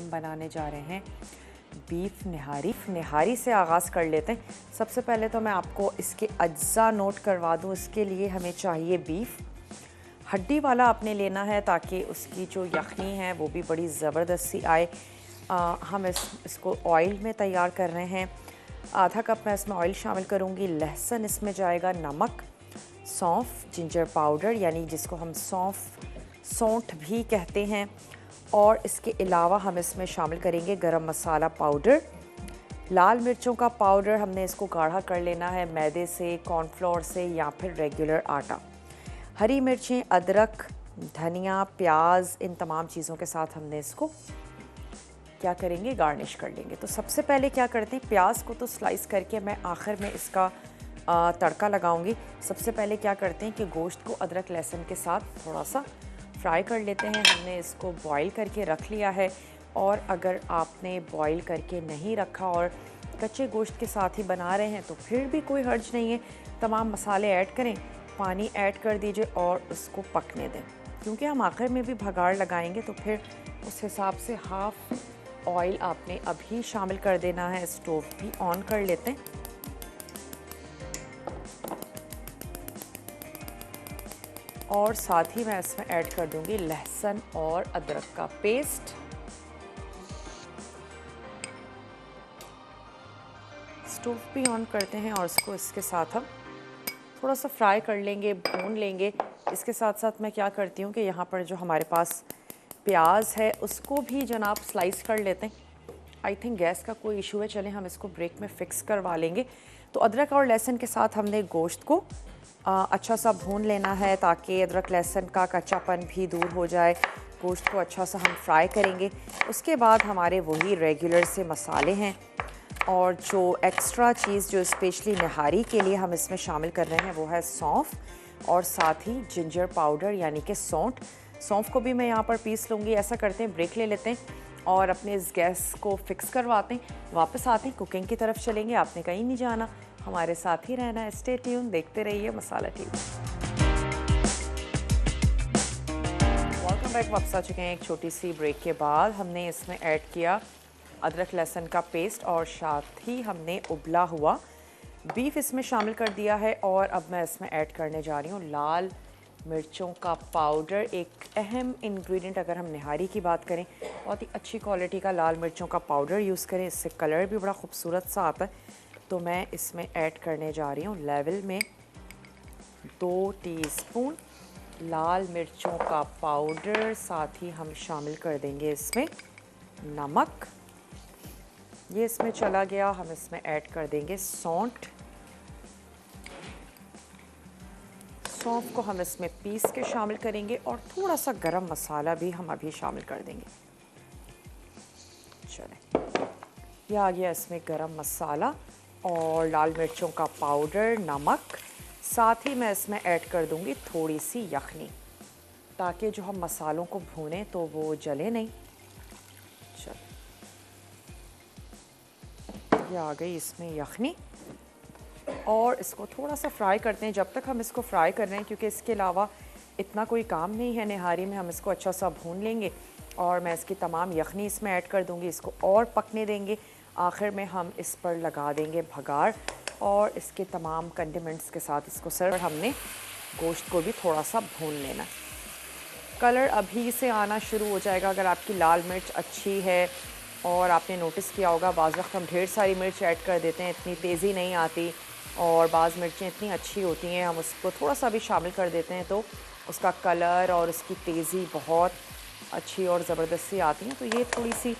हम बनाने जा रहे हैं बीफ निहारी। निहारी से आगाज़ कर लेते हैं। सबसे पहले तो मैं आपको इसके अज्जा नोट करवा दूं। इसके लिए हमें चाहिए बीफ, हड्डी वाला आपने लेना है ताकि उसकी जो यखनी है वो भी बड़ी ज़बरदस्त सी आए। हम इसको ऑयल में तैयार कर रहे हैं। आधा कप मैं इसमें ऑयल शामिल करूँगी। लहसुन इसमें जाएगा, नमक, सौंफ, जिंजर पाउडर यानी जिसको हम सौंठ भी कहते हैं, और इसके अलावा हम इसमें शामिल करेंगे गरम मसाला पाउडर, लाल मिर्चों का पाउडर। हमने इसको गाढ़ा कर लेना है मैदे से, कॉर्नफ्लोर से या फिर रेगुलर आटा। हरी मिर्चें, अदरक, धनिया, प्याज, इन तमाम चीज़ों के साथ हमने इसको क्या करेंगे, गार्निश कर लेंगे। तो सबसे पहले क्या करते हैं, प्याज को तो स्लाइस करके मैं आखिर में इसका तड़का लगाऊंगी। सबसे पहले क्या करते हैं कि गोश्त को अदरक लहसुन के साथ थोड़ा सा फ्राई कर लेते हैं। हमने इसको बॉईल करके रख लिया है, और अगर आपने बॉईल करके नहीं रखा और कच्चे गोश्त के साथ ही बना रहे हैं तो फिर भी कोई हर्ज नहीं है। तमाम मसाले ऐड करें, पानी ऐड कर दीजिए और उसको पकने दें, क्योंकि हम आखिर में भी भगाड़ लगाएंगे तो फिर उस हिसाब से हाफ़ ऑयल आपने अभी शामिल कर देना है। स्टोव भी ऑन कर लेते हैं। और साथ ही मैं इसमें ऐड कर दूंगी लहसुन और अदरक का पेस्ट। स्टोव भी ऑन करते हैं और इसको इसके साथ हम थोड़ा सा फ्राई कर लेंगे, भून लेंगे। इसके साथ साथ मैं क्या करती हूँ कि यहाँ पर जो हमारे पास प्याज है उसको भी जनाब स्लाइस कर लेते हैं। आई थिंक गैस का कोई इशू है, चलें हम इसको ब्रेक में फ़िक्स करवा लेंगे। तो अदरक और लहसुन के साथ हमने गोश्त को अच्छा सा भून लेना है ताकि अदरक लहसुन का कच्चापन भी दूर हो जाए। गोश्त को अच्छा सा हम फ्राई करेंगे। उसके बाद हमारे वही रेगुलर से मसाले हैं, और जो एक्स्ट्रा चीज़ जो स्पेशली निहारी के लिए हम इसमें शामिल कर रहे हैं वो है सौंफ, और साथ ही जिंजर पाउडर यानी कि सौंफ को भी मैं यहाँ पर पीस लूँगी। ऐसा करते हैं, ब्रेक ले लेते हैं और अपने इस गैस को फिक्स करवाते हैं। वापस आते हैं, कुकिंग की तरफ चलेंगे। आपने कहीं नहीं जाना, हमारे साथ ही रहना है। स्टे ट्यून, देखते रहिए मसाला टीवी। Welcome back. वापस आ चुके हैं एक छोटी सी ब्रेक के बाद। हमने इसमें ऐड किया अदरक लहसुन का पेस्ट, और साथ ही हमने उबला हुआ बीफ इसमें शामिल कर दिया है। और अब मैं इसमें ऐड करने जा रही हूँ लाल मिर्चों का पाउडर। एक अहम इंग्रेडिएंट अगर हम निहारी की बात करें, बहुत ही अच्छी क्वालिटी का लाल मिर्चों का पाउडर यूज़ करें, इससे कलर भी बड़ा खूबसूरत सा आता है। तो मैं इसमें ऐड करने जा रही हूँ लेवल में 2 टीस्पून लाल मिर्चों का पाउडर। साथ ही हम शामिल कर देंगे इसमें नमक, ये इसमें चला गया। हम इसमें ऐड कर देंगे सौंठ। सौंफ को हम इसमें पीस के शामिल करेंगे, और थोड़ा सा गरम मसाला भी हम अभी शामिल कर देंगे। चलें, ये आ गया इसमें गरम मसाला और लाल मिर्चों का पाउडर, नमक। साथ ही मैं इसमें ऐड कर दूंगी थोड़ी सी यखनी, ताकि जो हम मसालों को भूनें तो वो जले नहीं। चलो, ये आ गई इसमें यखनी, और इसको थोड़ा सा फ्राई करते हैं। जब तक हम इसको फ्राई कर रहे हैं, क्योंकि इसके अलावा इतना कोई काम नहीं है निहारी में, हम इसको अच्छा सा भून लेंगे। और मैं इसकी तमाम यखनी इसमें ऐड कर दूंगी, इसको और पकने देंगे। आखिर में हम इस पर लगा देंगे भगाड़, और इसके तमाम कंडिमेंट्स के साथ इसको सर्व। हमने गोश्त को भी थोड़ा सा भून लेना। कलर अभी से आना शुरू हो जाएगा अगर आपकी लाल मिर्च अच्छी है। और आपने नोटिस किया होगा बाज़ वक्त हम ढेर सारी मिर्च ऐड कर देते हैं, इतनी तेज़ी नहीं आती, और बाज़ मिर्चें इतनी अच्छी होती हैं हम उसको थोड़ा सा भी शामिल कर देते हैं तो उसका कलर और उसकी तेज़ी बहुत अच्छी और ज़बरदस्त सी आती हैं। तो ये थोड़ी सी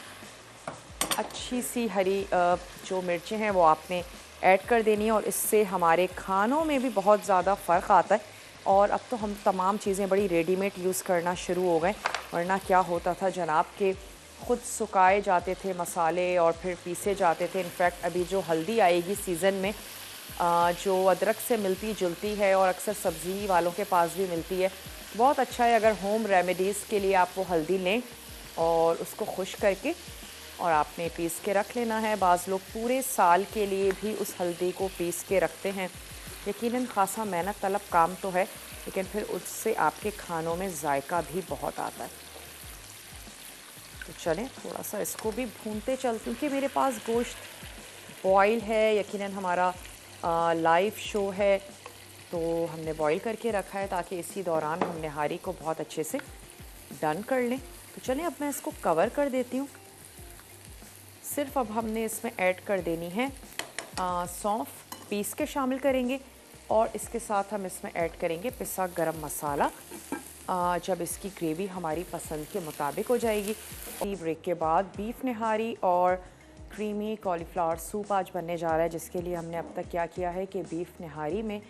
अच्छी सी हरी जो मिर्चें हैं वो आपने ऐड कर देनी है, और इससे हमारे खानों में भी बहुत ज़्यादा फ़र्क आता है। और अब तो हम तमाम चीज़ें बड़ी रेडीमेड यूज़ करना शुरू हो गए, वरना क्या होता था जनाब के ख़ुद सुखाए जाते थे मसाले और फिर पीसे जाते थे। इनफैक्ट अभी जो हल्दी आएगी सीज़न में, जो अदरक से मिलती जुलती है और अक्सर सब्ज़ी वालों के पास भी मिलती है, बहुत अच्छा है अगर होम रेमेडीज़ के लिए आप वो हल्दी लें और उसको खुश करके और आपने पीस के रख लेना है। बाज़ लोग पूरे साल के लिए भी उस हल्दी को पीस के रखते हैं। यकीनन ख़ासा मेहनत तलब काम तो है, लेकिन फिर उससे आपके खानों में जायका भी बहुत आता है। तो चलें थोड़ा सा इसको भी भूनते चलते, क्योंकि मेरे पास गोश्त बॉयल है, यकीनन हमारा लाइव शो है तो हमने बॉईल करके रखा है ताकि इसी दौरान हम निहारी को बहुत अच्छे से डन कर लें। तो चलें अब मैं इसको कवर कर देती हूँ। सिर्फ अब हमने इसमें ऐड कर देनी है सौंफ, पीस के शामिल करेंगे और इसके साथ हम इसमें ऐड करेंगे पिसा गरम मसाला। जब इसकी ग्रेवी हमारी पसंद के मुताबिक हो जाएगी। ब्रेक के बाद बीफ निहारी और क्रीमी कॉलीफ्लावर सूप आज बनने जा रहा है, जिसके लिए हमने अब तक क्या किया है कि बीफ निहारी में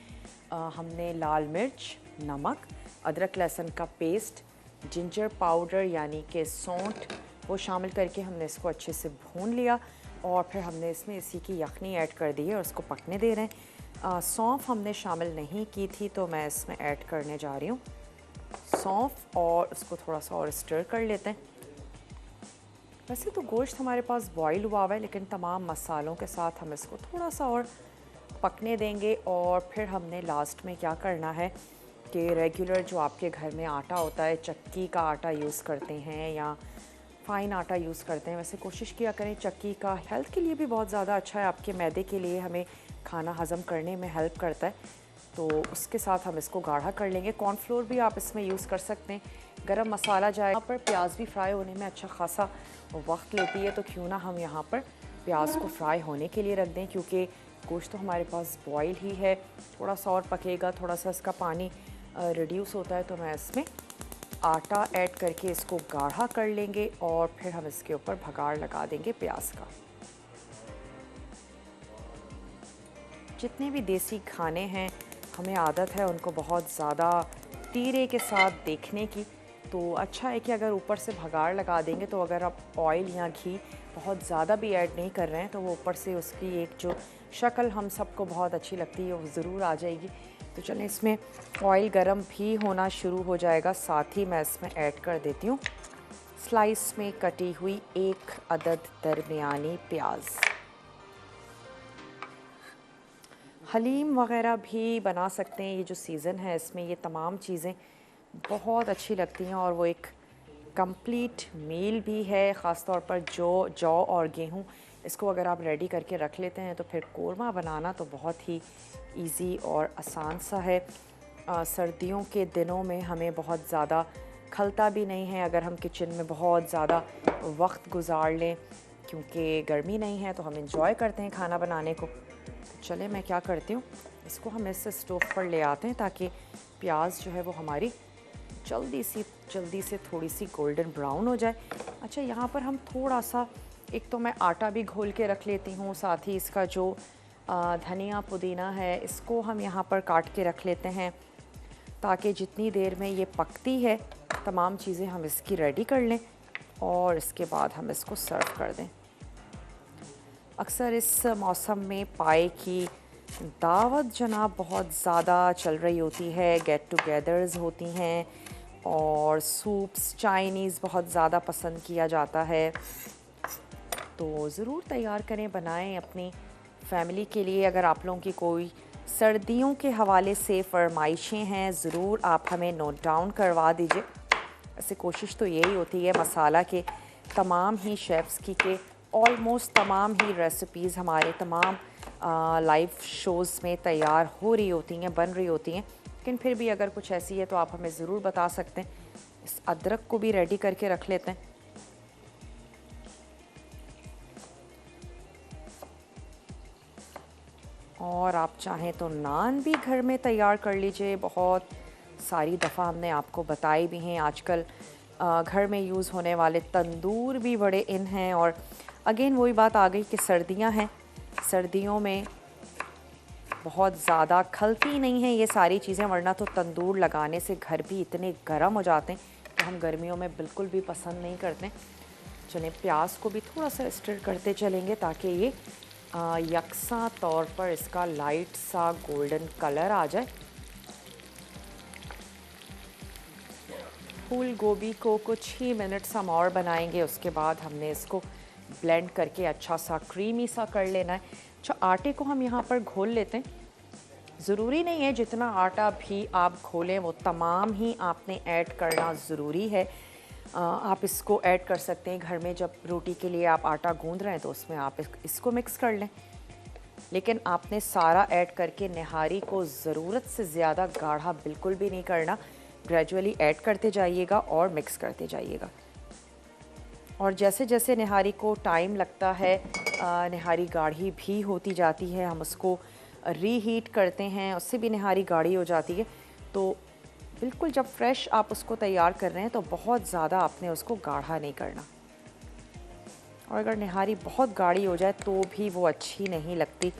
हमने लाल मिर्च, नमक, अदरक लहसुन का पेस्ट, जिंजर पाउडर यानी कि सौंठ वो शामिल करके हमने इसको अच्छे से भून लिया और फिर हमने इसमें इसी की यखनी ऐड कर दी है और इसको पकने दे रहे हैं। सौंफ हमने शामिल नहीं की थी तो मैं इसमें ऐड करने जा रही हूँ सौंफ और उसको थोड़ा सा और स्टर कर लेते हैं। वैसे तो गोश्त हमारे पास बॉईल हुआ है, लेकिन तमाम मसालों के साथ हम इसको थोड़ा सा और पकने देंगे। और फिर हमने लास्ट में क्या करना है कि रेगुलर जो आपके घर में आटा होता है, चक्की का आटा यूज़ करते हैं या फ़ाइन आटा यूज़ करते हैं, वैसे कोशिश किया करें चक्की का, हेल्थ के लिए भी बहुत ज़्यादा अच्छा है, आपके मैदे के लिए हमें खाना हज़म करने में हेल्प करता है। तो उसके साथ हम इसको गाढ़ा कर लेंगे। कॉर्नफ्लोर भी आप इसमें यूज़ कर सकते हैं। गरम मसाला जाए यहाँ पर, प्याज भी फ्राई होने में अच्छा खासा वक्त लेती है, तो क्यों ना हम यहाँ पर प्याज को फ्राई होने के लिए रख दें, क्योंकि गोश्त तो हमारे पास बॉयल ही है, थोड़ा सा और पकेगा, थोड़ा सा इसका पानी रिड्यूस होता है। तो मैं इसमें आटा ऐड करके इसको गाढ़ा कर लेंगे और फिर हम इसके ऊपर भगाड़ लगा देंगे प्याज का। जितने भी देसी खाने हैं हमें आदत है उनको बहुत ज़्यादा तीरे के साथ देखने की, तो अच्छा है कि अगर ऊपर से भगाड़ लगा देंगे तो अगर आप ऑयल या घी बहुत ज़्यादा भी ऐड नहीं कर रहे हैं तो वो ऊपर से उसकी एक जो शक्ल हम सबको बहुत अच्छी लगती है वो ज़रूर आ जाएगी। तो चलें इसमें ऑयल गरम भी होना शुरू हो जाएगा। साथ ही मैं इसमें ऐड कर देती हूँ स्लाइस में कटी हुई 1 अदद दरमियानी प्याज। हलीम वग़ैरह भी बना सकते हैं, ये जो सीज़न है इसमें ये तमाम चीज़ें बहुत अच्छी लगती हैं और वो एक कंप्लीट मील भी है। ख़ास तौर पर जौ और गेहूँ, इसको अगर आप रेडी करके रख लेते हैं तो फिर कोरमा बनाना तो बहुत ही इजी और आसान सा है। सर्दियों के दिनों में हमें बहुत ज़्यादा खलता भी नहीं है अगर हम किचन में बहुत ज़्यादा वक्त गुजार लें, क्योंकि गर्मी नहीं है तो हम इंजॉय करते हैं खाना बनाने को। चले मैं क्या करती हूँ, इसको हम इस स्टोव पर ले आते हैं ताकि प्याज जो है वो हमारी जल्दी से थोड़ी सी गोल्डन ब्राउन हो जाए। अच्छा, यहाँ पर हम थोड़ा सा, एक तो मैं आटा भी घोल के रख लेती हूँ, साथ ही इसका जो धनिया पुदीना है इसको हम यहाँ पर काट के रख लेते हैं ताकि जितनी देर में ये पकती है तमाम चीज़ें हम इसकी रेडी कर लें और इसके बाद हम इसको सर्व कर दें। अक्सर इस मौसम में पाए की दावत जनाब बहुत ज़्यादा चल रही होती है, गेट टुगेदर्स होती हैं और सूप्स चाइनीज़ बहुत ज़्यादा पसंद किया जाता है। तो ज़रूर तैयार करें, बनाएं अपनी फैमिली के लिए। अगर आप लोगों की कोई सर्दियों के हवाले से फरमाइशें हैं ज़रूर आप हमें नोट डाउन करवा दीजिए। ऐसे कोशिश तो यही होती है मसाला के तमाम ही शेफ़्स की के ऑलमोस्ट तमाम ही रेसिपीज़ हमारे तमाम लाइव शोज़ में तैयार हो रही होती हैं, बन रही होती हैं, लेकिन फिर भी अगर कुछ ऐसी है तो आप हमें ज़रूर बता सकते हैं। इस अदरक को भी रेडी करके रख लेते हैं। और आप चाहें तो नान भी घर में तैयार कर लीजिए। बहुत सारी दफ़ा हमने आपको बताई भी हैं, आजकल घर में यूज़ होने वाले तंदूर भी बड़े इन हैं। और अगेन वही बात आ गई कि सर्दियां हैं, सर्दियों में बहुत ज़्यादा खलती नहीं है ये सारी चीज़ें, वरना तो तंदूर लगाने से घर भी इतने गर्म हो जाते हैं कि हम गर्मियों में बिल्कुल भी पसंद नहीं करते। चलें प्याज को भी थोड़ा सा स्टर करते चलेंगे ताकि ये यकसा तौर पर इसका लाइट सा गोल्डन कलर आ जाए। फूल गोभी को कुछ ही मिनट्स हम और बनाएंगे, उसके बाद हमने इसको ब्लेंड करके अच्छा सा क्रीमी सा कर लेना है। अच्छा, आटे को हम यहाँ पर घोल लेते हैं। ज़रूरी नहीं है जितना आटा भी आप घोलें वो तमाम ही आपने ऐड करना ज़रूरी है। आप इसको ऐड कर सकते हैं घर में, जब रोटी के लिए आप आटा गूंद रहे हैं तो उसमें आप इसको मिक्स कर लें। लेकिन आपने सारा ऐड करके निहारी को ज़रूरत से ज़्यादा गाढ़ा बिल्कुल भी नहीं करना, ग्रेजुअली ऐड करते जाइएगा और मिक्स करते जाइएगा। और जैसे जैसे निहारी को टाइम लगता है, निहारी गाढ़ी भी होती जाती है, हम उसको रीहीट करते हैं, उससे भी निहारी गाढ़ी हो जाती है। तो बिल्कुल जब फ्रेश आप उसको तैयार कर रहे हैं तो बहुत ज़्यादा आपने उसको गाढ़ा नहीं करना। और अगर निहारी बहुत गाढ़ी हो जाए तो भी वो अच्छी नहीं लगती,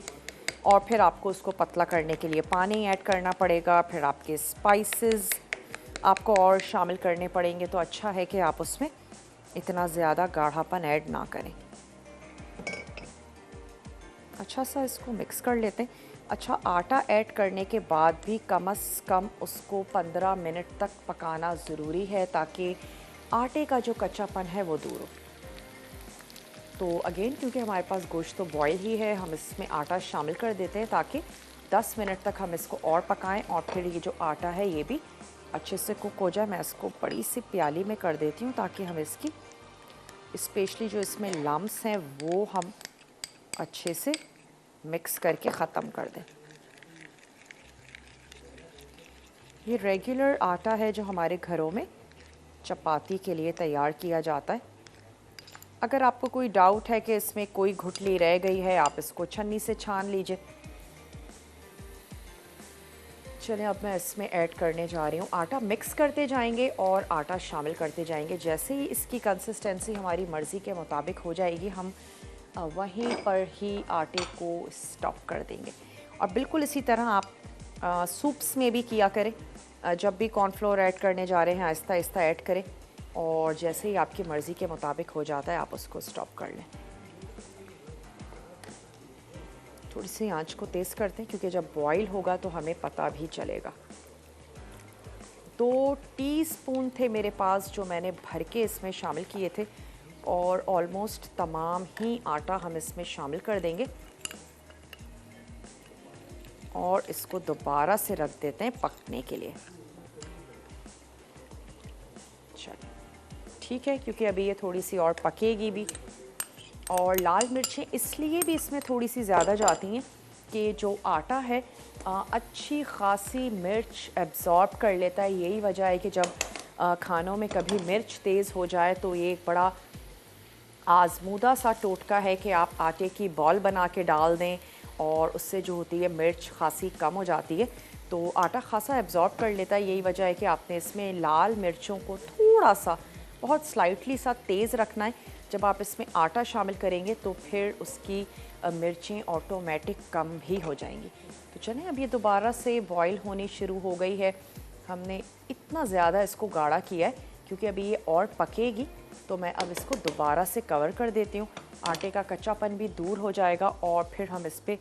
और फिर आपको उसको पतला करने के लिए पानी ऐड करना पड़ेगा, फिर आपके स्पाइसेस आपको और शामिल करने पड़ेंगे। तो अच्छा है कि आप उसमें इतना ज़्यादा गाढ़ापन ऐड ना करें। अच्छा सा इसको मिक्स कर लेते हैं। अच्छा, आटा ऐड करने के बाद भी कम से कम उसको 15 मिनट तक पकाना ज़रूरी है, ताकि आटे का जो कच्चापन है वो दूर हो। तो अगेन, क्योंकि हमारे पास गोश्त तो बॉयल ही है, हम इसमें आटा शामिल कर देते हैं ताकि 10 मिनट तक हम इसको और पकाएं, और फिर ये जो आटा है ये भी अच्छे से कुक हो जाए। मैं इसको बड़ी सी प्याली में कर देती हूँ ताकि हम इसकी स्पेशली जो इसमें लम्स हैं वो हम अच्छे से मिक्स करके ख़त्म कर दें। ये रेगुलर आटा है जो हमारे घरों में चपाती के लिए तैयार किया जाता है। अगर आपको कोई डाउट है कि इसमें कोई गुठली रह गई है, आप इसको छन्नी से छान लीजिए। चलें, अब मैं इसमें ऐड करने जा रही हूँ। आटा मिक्स करते जाएंगे और आटा शामिल करते जाएंगे। जैसे ही इसकी कंसिस्टेंसी हमारी मर्ज़ी के मुताबिक हो जाएगी, हम वहीं पर ही आटे को स्टॉप कर देंगे। और बिल्कुल इसी तरह आप सूप्स में भी किया करें। जब भी कॉर्नफ्लोर ऐड करने जा रहे हैं, आहिस्ता आहिस्ता ऐड करें, और जैसे ही आपकी मर्ज़ी के मुताबिक हो जाता है आप उसको स्टॉप कर लें। थोड़ी सी आंच को तेज़ करते हैं क्योंकि जब बॉईल होगा तो हमें पता भी चलेगा। 2 टीस्पून थे मेरे पास जो मैंने भर के इसमें शामिल किए थे, और ऑलमोस्ट तमाम ही आटा हम इसमें शामिल कर देंगे और इसको दोबारा से रख देते हैं पकने के लिए। चलिए ठीक है, क्योंकि अभी ये थोड़ी सी और पकेगी भी। और लाल मिर्चें इसलिए भी इसमें थोड़ी सी ज़्यादा जाती हैं कि जो आटा है अच्छी खासी मिर्च एब्ज़ॉर्ब कर लेता है। यही वजह है कि जब खानों में कभी मिर्च तेज़ हो जाए तो ये एक बड़ा आजमूदा सा टोटका है कि आप आटे की बॉल बना के डाल दें, और उससे जो होती है मिर्च खासी कम हो जाती है। तो आटा खासा एब्ज़ॉर्ब कर लेता है। यही वजह है कि आपने इसमें लाल मिर्चों को थोड़ा सा, बहुत स्लाइटली सा तेज़ रखना है। जब आप इसमें आटा शामिल करेंगे तो फिर उसकी मिर्चें ऑटोमेटिक कम भी हो जाएंगी। तो चलें, अब ये दोबारा से बॉईल होनी शुरू हो गई है। हमने इतना ज़्यादा इसको गाढ़ा किया है क्योंकि अभी ये और पकेगी। तो मैं अब इसको दोबारा से कवर कर देती हूँ। आटे का कच्चापन भी दूर हो जाएगा और फिर हम इस पर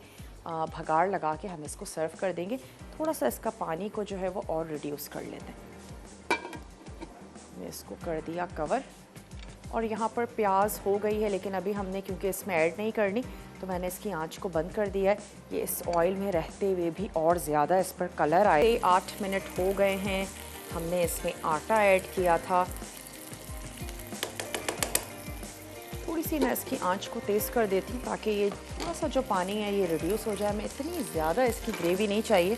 भगाड़ लगा के हम इसको सर्व कर देंगे। थोड़ा सा इसका पानी को जो है वो और रिड्यूस कर लेते हैं। मैं इसको कर दिया कवर, और यहाँ पर प्याज हो गई है, लेकिन अभी हमने क्योंकि इसमें ऐड नहीं करनी तो मैंने इसकी आंच को बंद कर दिया है। ये इस ऑयल में रहते हुए भी और ज़्यादा इस पर कलर आए। 8 मिनट हो गए हैं, हमने इसमें आटा ऐड किया था। थोड़ी सी मैं इसकी आंच को तेज़ कर देती हूँ ताकि ये थोड़ा सा जो पानी है ये रिड्यूस हो जाए। मैं इतनी ज़्यादा इसकी ग्रेवी नहीं चाहिए,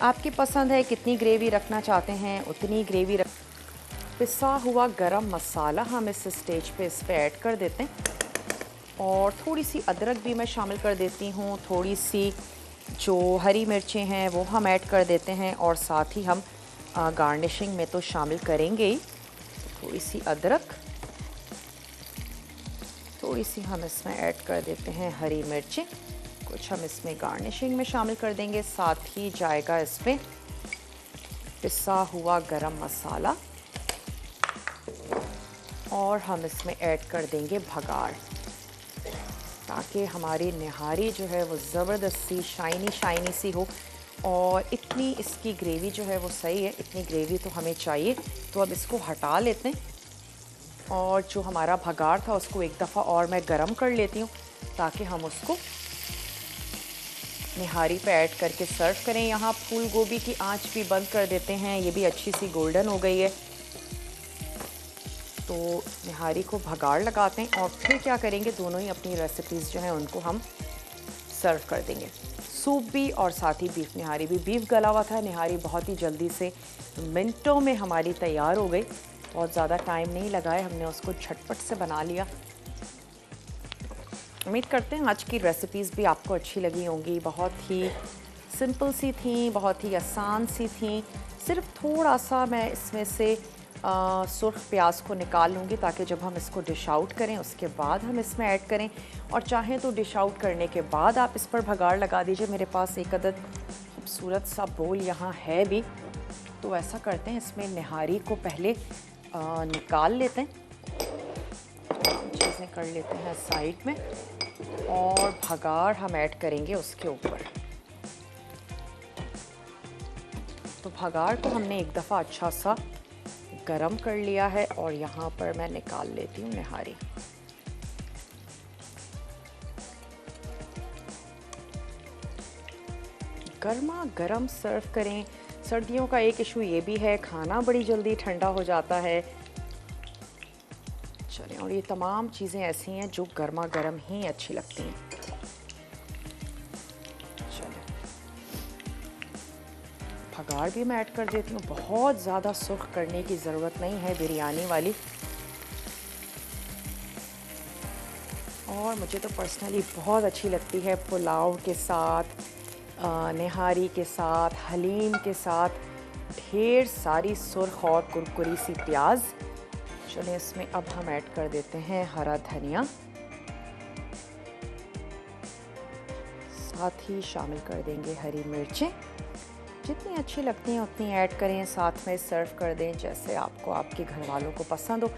आपकी पसंद है कितनी ग्रेवी रखना चाहते हैं उतनी ग्रेवी रख। पिसा हुआ गरम मसाला हम इस स्टेज पे इस पर ऐड कर देते हैं, और थोड़ी सी अदरक भी मैं शामिल कर देती हूँ। थोड़ी सी जो हरी मिर्चें हैं वो हम ऐड कर देते हैं, और साथ ही हम गार्निशिंग में तो शामिल करेंगे ही। थोड़ी सी अदरक, थोड़ी सी हम इसमें ऐड कर देते हैं हरी मिर्चें, कुछ हम इसमें गार्निशिंग में शामिल कर देंगे। साथ ही जाएगा इसमें पिसा हुआ गरम मसाला, और हम इसमें ऐड कर देंगे भगाड़, ताकि हमारी निहारी जो है वो ज़बरदस्त सी शाइनी शाइनी सी हो। और इतनी इसकी ग्रेवी जो है वो सही है, इतनी ग्रेवी तो हमें चाहिए। तो अब इसको हटा लेते हैं, और जो हमारा भगाड़ था उसको एक दफ़ा और मैं गरम कर लेती हूँ ताकि हम उसको निहारी पे ऐड करके सर्व करें। यहाँ फूल गोभी की आंच भी बंद कर देते हैं, ये भी अच्छी सी गोल्डन हो गई है। तो निहारी को भगाड़ लगाते हैं और फिर क्या करेंगे, दोनों ही अपनी रेसिपीज़ जो हैं उनको हम सर्व कर देंगे। सूप भी और साथ ही बीफ निहारी भी। बीफ गला हुआ था, निहारी बहुत ही जल्दी से मिनटों में हमारी तैयार हो गई। बहुत ज़्यादा टाइम नहीं लगाए, हमने उसको झटपट से बना लिया। उम्मीद करते हैं आज की रेसिपीज़ भी आपको अच्छी लगी होंगी। बहुत ही सिंपल सी थी, बहुत ही आसान सी थी। सिर्फ थोड़ा सा मैं इसमें से सुर्ख प्याज को निकाल लूँगी ताकि जब हम इसको डिश आउट करें उसके बाद हम इसमें ऐड करें, और चाहें तो डिश आउट करने के बाद आप इस पर भगाड़ लगा दीजिए। मेरे पास एक अदद खूबसूरत सा बोल यहाँ है भी, तो ऐसा करते हैं, इसमें निहारी को पहले निकाल लेते हैं, चीज़ें कर लेते हैं साइड में, और भगाड़ हम ऐड करेंगे उसके ऊपर। तो भगाड़ को हमने एक दफ़ा अच्छा सा गरम कर लिया है और यहाँ पर मैं निकाल लेती हूँ निहारी। गर्मा गरम सर्व करें। सर्दियों का एक इशू ये भी है, खाना बड़ी जल्दी ठंडा हो जाता है। चलें, और ये तमाम चीज़ें ऐसी हैं जो गर्मा गर्म ही अच्छी लगती हैं। भगाड़ भी मैं ऐड कर देती हूँ। बहुत ज़्यादा सुर्ख करने की ज़रूरत नहीं है बिरयानी वाली। और मुझे तो पर्सनली बहुत अच्छी लगती है पुलाव के साथ, निहारी के साथ, हलीम के साथ, ढेर सारी सुर्ख और कुरकुरी सी प्याज। चलिए इसमें अब हम ऐड कर देते हैं हरा धनिया, साथ ही शामिल कर देंगे हरी मिर्चें। जितनी अच्छी लगती हैं उतनी ऐड करें, साथ में सर्व कर दें जैसे आपको आपके घर वालों को पसंद हो।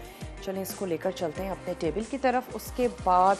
चलें इसको लेकर चलते हैं अपने टेबल की तरफ। उसके बाद